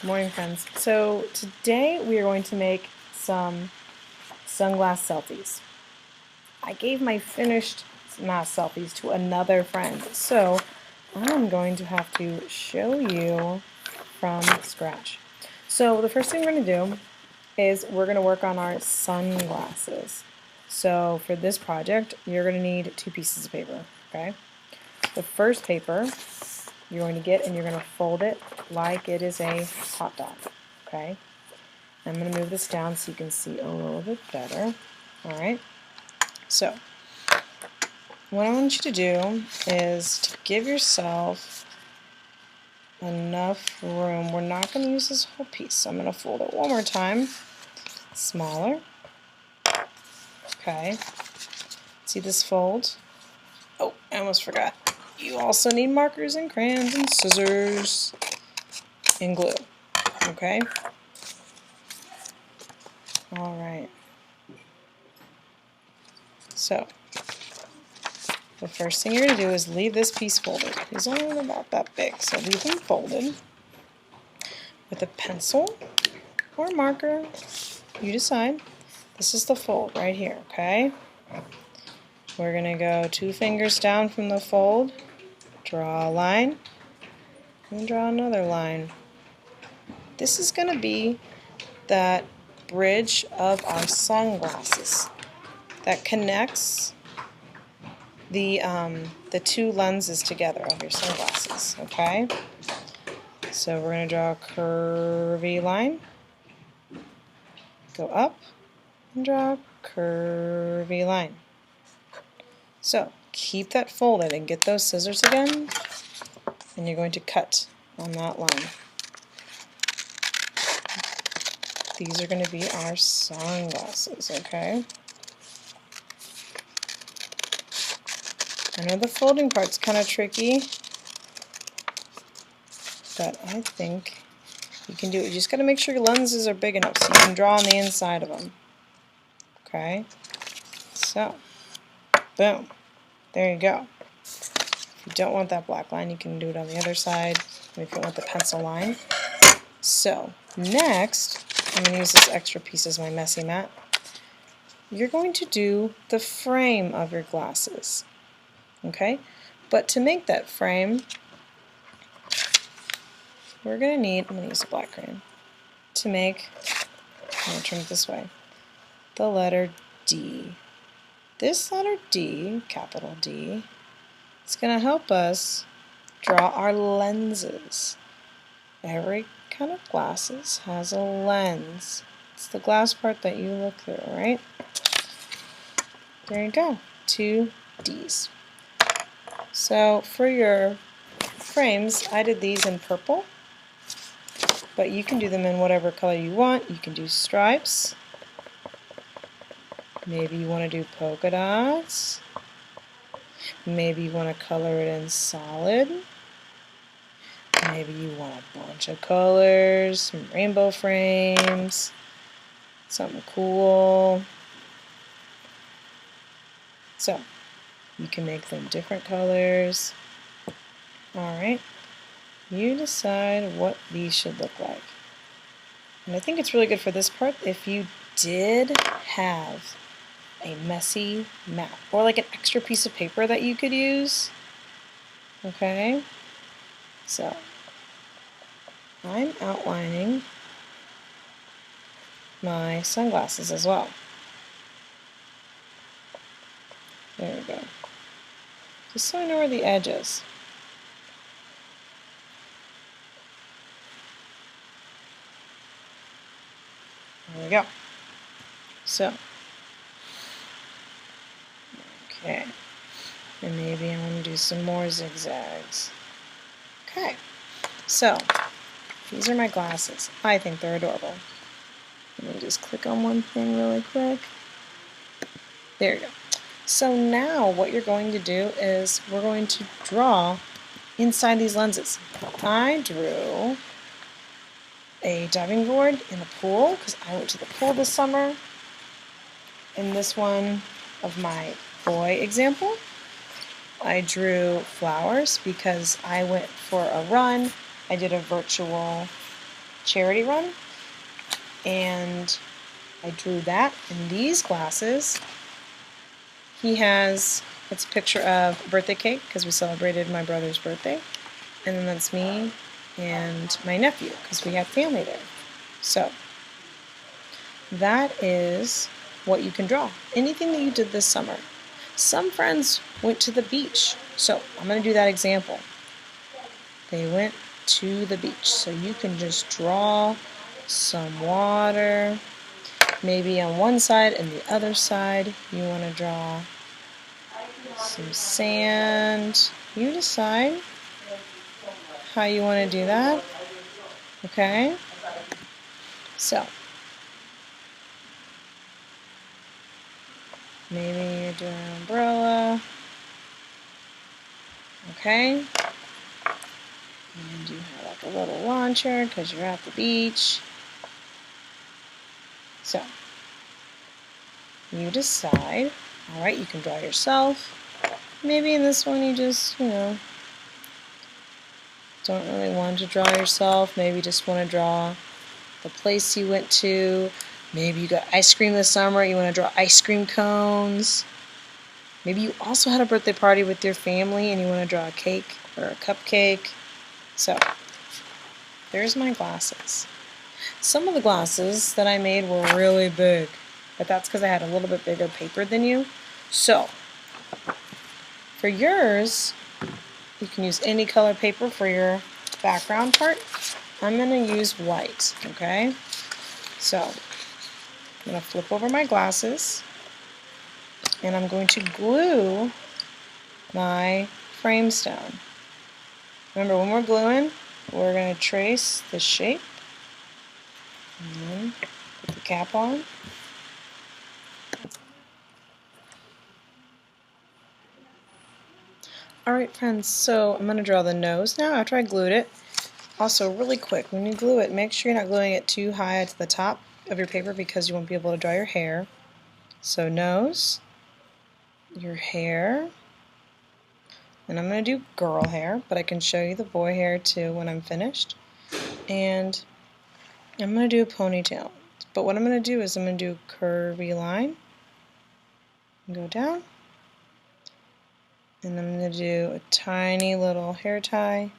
Good morning, friends. So today we are going to make some sunglass selfies. I gave my finished mask selfies to another friend, so I'm going to have to show you from scratch. So the first thing we're going to do is we're going to work on our sunglasses. So for this project, you're going to need 2 pieces of paper, okay? The first paper you're going to get and you're going to fold it like it is a hot dog, okay? I'm going to move this down so you can see a little bit better. Alright, so what I want you to do is to give yourself enough room. We're not going to use this whole piece, so I'm going to fold it one more time. Smaller. Okay. See this fold? Oh, I almost forgot. You also need markers and crayons and scissors and glue. Okay? Alright. So, the first thing you're going to do is leave this piece folded. These are only about that big, so leave them folded. With a pencil or marker, you decide. This is the fold right here, okay? We're going to go 2 fingers down from the fold, draw a line, and draw another line. This is going to be that bridge of our sunglasses that connects the 2 lenses together of your sunglasses, okay? So we're going to draw a curvy line, go up, and draw a curvy line. So keep that folded and get those scissors again, and you're going to cut on that line. These are going to be our sunglasses, okay? I know the folding part's kind of tricky, but I think you can do it. You just got to make sure your lenses are big enough so you can draw on the inside of them. Okay? So, boom. There you go. If you don't want that black line, you can do it on the other side. If you want the pencil line. So, next, I'm going to use this extra piece as my messy mat. You're going to do the frame of your glasses. Okay? But to make that frame, we're going to need, I'm going to use a black crayon, to make, I'm going to turn it this way, the letter D. This letter D, capital D, is going to help us draw our lenses. Every kind of glasses has a lens. It's the glass part that you look through, right? There you go, 2 D's. So for your frames, I did these in purple, but you can do them in whatever color you want. You can do stripes. Maybe you want to do polka dots. Maybe you want to color it in solid. Maybe you want a bunch of colors, some rainbow frames, something cool. So, you can make them different colors. Alright, you decide what these should look like. And I think it's really good for this part if you did have a messy map or like an extra piece of paper that you could use. Okay, so I'm outlining my sunglasses as well. There we go. Just so I know where the edge is. There we go. So, okay. And maybe I'm going to do some more zigzags. Okay. So, these are my glasses. I think they're adorable. Let me just click on one thing really quick. There you go. So now what you're going to do is we're going to draw inside these lenses. I drew a diving board in the pool because I went to the pool this summer. In this one of my boy example, I drew flowers because I went for a run. I did a virtual charity run, and I drew that in these glasses. He has, it's a picture of a birthday cake because we celebrated my brother's birthday, and then that's me and my nephew because we have family there. So that is what you can draw. Anything that you did this summer. Some friends went to the beach, so I'm going to do that example. They went to the beach, so you can just draw some water. Maybe on one side and the other side you want to draw some sand. You decide how you want to do that. Okay? So, maybe you're doing an umbrella. Okay? And you have like a little launcher because you're at the beach. So, you decide. Alright, you can draw yourself. Maybe in this one you just, don't really want to draw yourself. Maybe just want to draw the place you went to. Maybe you got ice cream this summer. You want to draw ice cream cones. Maybe you also had a birthday party with your family and you want to draw a cake or a cupcake. So, there's my glasses. Some of the glasses that I made were really big, but that's because I had a little bit bigger paper than you. So, for yours, you can use any color paper for your background part. I'm going to use white, okay? So, I'm going to flip over my glasses, and I'm going to glue my frame stone. Remember, when we're gluing, we're going to trace the shape, and then put the cap on. Alright friends, so I'm going to draw the nose now after I glued it. Also, really quick, when you glue it, make sure you're not gluing it too high to the top of your paper because you won't be able to draw your hair. So nose, your hair, and I'm going to do girl hair, but I can show you the boy hair too when I'm finished. And I'm going to do a ponytail. But what I'm going to do is I'm going to do a curvy line, go down, and I'm going to do a tiny little hair tie.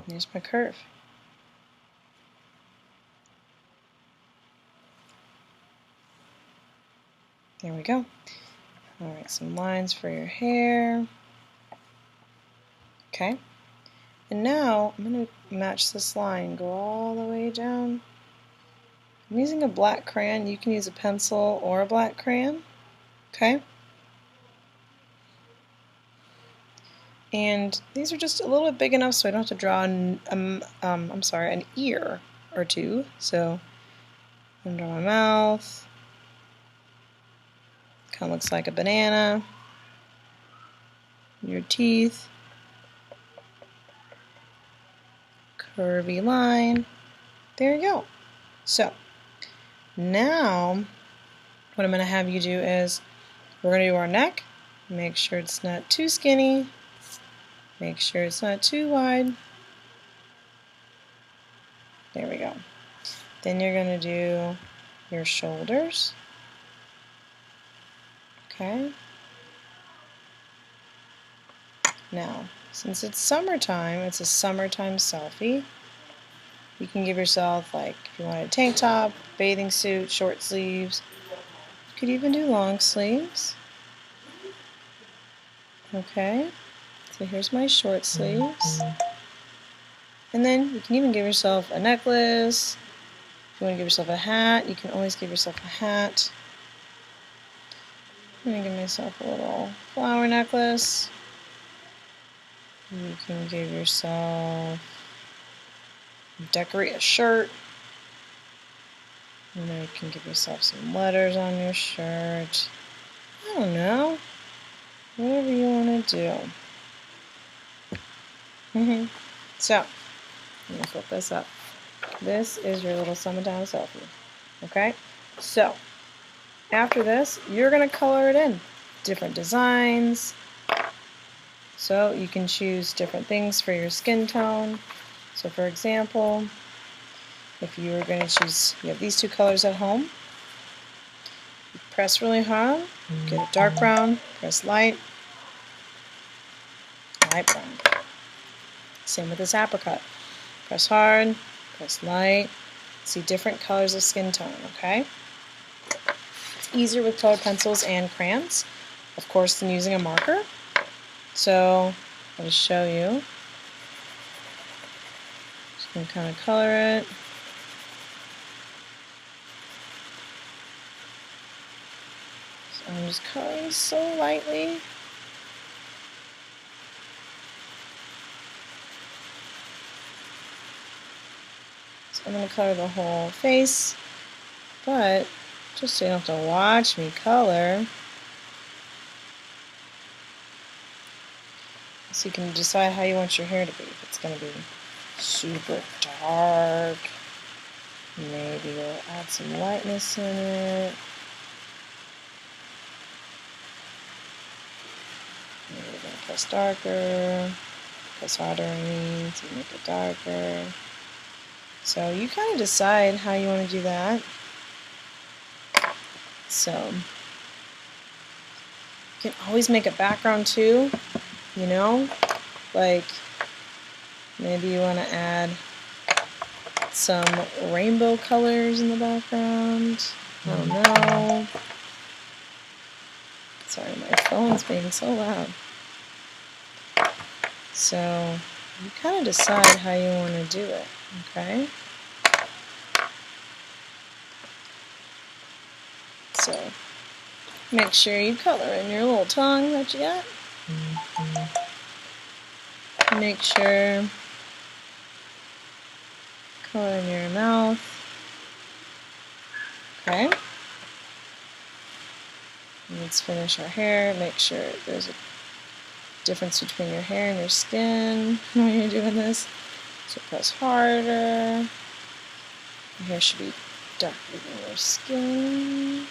There's my curve. There we go. Alright, some lines for your hair. Okay. And now I'm going to match this line, go all the way down. I'm using a black crayon. You can use a pencil or a black crayon. Okay. And these are just a little bit big enough so I don't have to draw an ear or two. So I'm going to draw my mouth. Kind of looks like a banana. Your teeth. Curvy line. There you go. So now what I'm going to have you do is we're going to do our neck. Make sure it's not too skinny. Make sure it's not too wide. There we go. Then you're going to do your shoulders. Okay. Now, since it's summertime, it's a summertime selfie. You can give yourself, like, if you want a tank top, bathing suit, short sleeves. You could even do long sleeves. Okay. So here's my short sleeves. And then you can even give yourself a necklace. If you want to give yourself a hat, you can always give yourself a hat. I'm going to give myself a little flower necklace. You can give yourself, decorate a shirt. You know, you can give yourself some letters on your shirt. I don't know. Whatever you want to do. So, I'm going to flip this up. This is your little summertime selfie. Okay? So, after this, you're going to color it in. Different designs. So you can choose different things for your skin tone. So for example, if you were going to choose, you have these two colors at home, you press really hard, get a dark brown, press light, light brown. Same with this apricot. Press hard, press light, see different colors of skin tone, okay? It's easier with colored pencils and crayons, of course, than using a marker. So I'll just show you. Just going to kind of color it. So I'm just coloring so lightly. So I'm going to color the whole face, but just so you don't have to watch me color. So you can decide how you want your hair to be. If it's going to be super dark, maybe you'll add some lightness in it. Maybe we're going to press darker, press harder to make it darker. So you kind of decide how you want to do that. So you can always make a background too, you know, like maybe you want to add some rainbow colors in the background. I don't know. Sorry, my phone's being so loud. So you kind of decide how you want to do it, okay? So make sure you color in your little tongue that you got. Make sure color in your mouth. Okay. Let's finish our hair. Make sure there's a difference between your hair and your skin when you're doing this. So press harder. Your hair should be darker than your skin.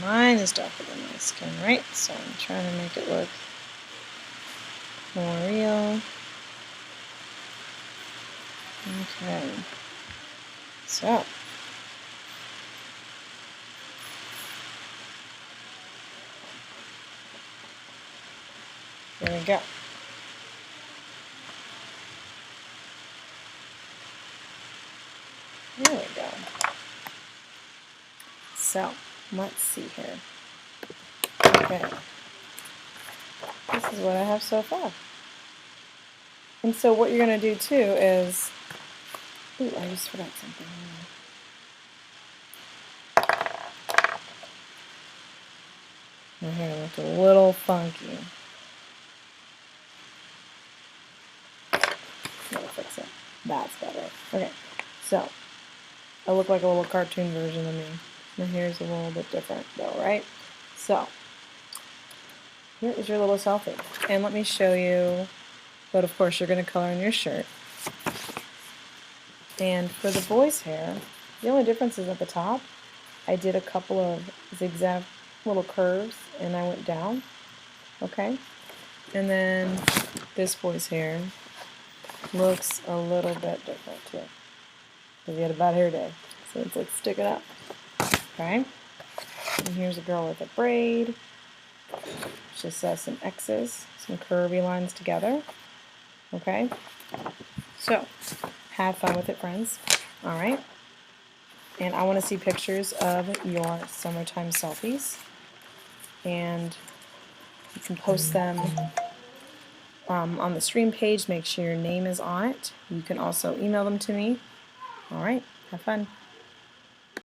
Mine is darker than my skin, right? So I'm trying to make it look more real. Okay. So there we go. There we go. So let's see here. Okay. This is what I have so far. And so what you're going to do too is, ooh, I just forgot something. My hair looked a little funky. Gotta fix it. That's better. Okay, so I look like a little cartoon version of me. My hair is a little bit different though, right? So here is your little selfie. And let me show you what, of course, you're going to color in your shirt. And for the boy's hair, the only difference is at the top. I did a couple of zigzag little curves and I went down. Okay? And then this boy's hair looks a little bit different too. Because he had a bad hair day. So it's like sticking up. Okay? And here's a girl with a braid. Just some X's, some curvy lines together. Okay? So, have fun with it, friends. Alright? And I want to see pictures of your summertime selfies. And you can post them on the stream page. Make sure your name is on it. You can also email them to me. Alright, have fun.